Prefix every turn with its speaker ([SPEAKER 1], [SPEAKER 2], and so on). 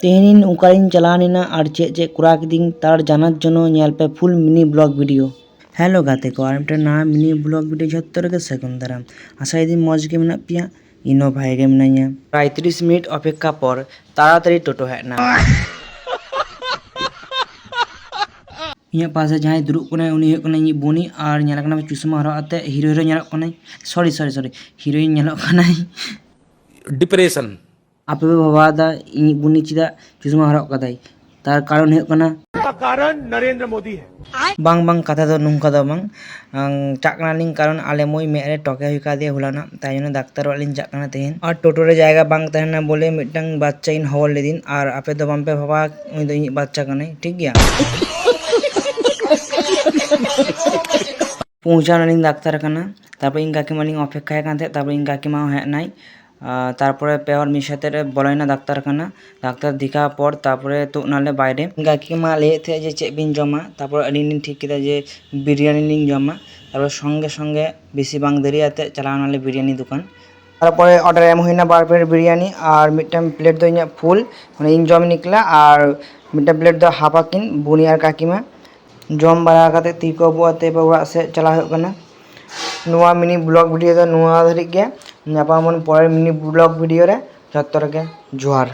[SPEAKER 1] तेहनिन उकारिन चलानिना और चेक करा किदिन तार जानार जन्य नेल पे full mini blog video. Hello गाते को और मिट्टे नया मिनी ब्लॉग वीडियो झत्तो रेगे सेगुन दाराम आशा यदि मौज गे मेना पिया इनो भाई गे मिनाइया। प्राय 30 मिनट अपेक्षा पर ताड़ाताड़ी टोटो हेजना। इᱧᱟᱹᱜ पासे जहां दुरुब कनाय उनी हुᱭᱩᱜ ᱠᱟᱱᱟᱭ ᱤᱧ ᱵᱩᱱᱤ ᱟᱨ ᱧᱮᱞ ᱠᱟᱱᱟ चुसमा हरᱚᱜ ᱟᱛᱮ हीरो हीरो ᱧᱮᱞᱚᱜ ᱠᱟᱱᱟᱭ सॉरी हीरोइन ᱧᱮᱞᱚᱜ ᱠᱟᱱᱟᱭ
[SPEAKER 2] डिप्रेशन
[SPEAKER 1] आपे पे भाबादा ᱤᱧ बुनी चिदा चुसमा हरᱚᱜ कदाय तार कारण हुᱭᱩᱜ कना
[SPEAKER 2] कारण नरेंद्र मोदी है।
[SPEAKER 1] बांग बांग कथा दो नुंका दो बांग चाकना लिंग कारण आले मोई में रे टोके हुई का दिया हुलाना ताई जनो डाक्टर वाली चाकना तेहन और टोटो रे जायगा बांग तहना बोले मिटंग बच्चा इन हवल लेदिन और आपे दो बम पे भाबा उनी दो इन बच्चा कने ठीक गया पहुंचा नालिंग डाक्टर कना तारपर इन काकी मालिंग अपेक्षा कांते तारपर इन काकी मा हेज नाई तारपरे पेहर मिद साथे रे बोलायना डाक्टर कना डाक्टर दिखा पर तारपरे तुक नाले बायरे काकी मा लय थे जे चेक बिन जमा तारपर अलिन ठीक किदा जे बिरियानी लिंग जमा तारपर संगे संगे बेसी बांग देरी आते चलाव नाले बिरियानी दुकान तारपरे ऑर्डर एम हुईना बार प्लेट बिरियानी और मिटम प्लेट दो इᱧᱟᱹᱜ फुल इन जम निकला और मिटम प्लेट दो हाफा किन बुनी और काकी मा जम बड़ा करते ती को बुआते बड़ा से चला हुआ करना नुआ मिनी ब्लॉग वीडियो दो नुआ धरिक गया नापामन परे मिनी ब्लॉग वीडियो रे जत्तर के जोहार।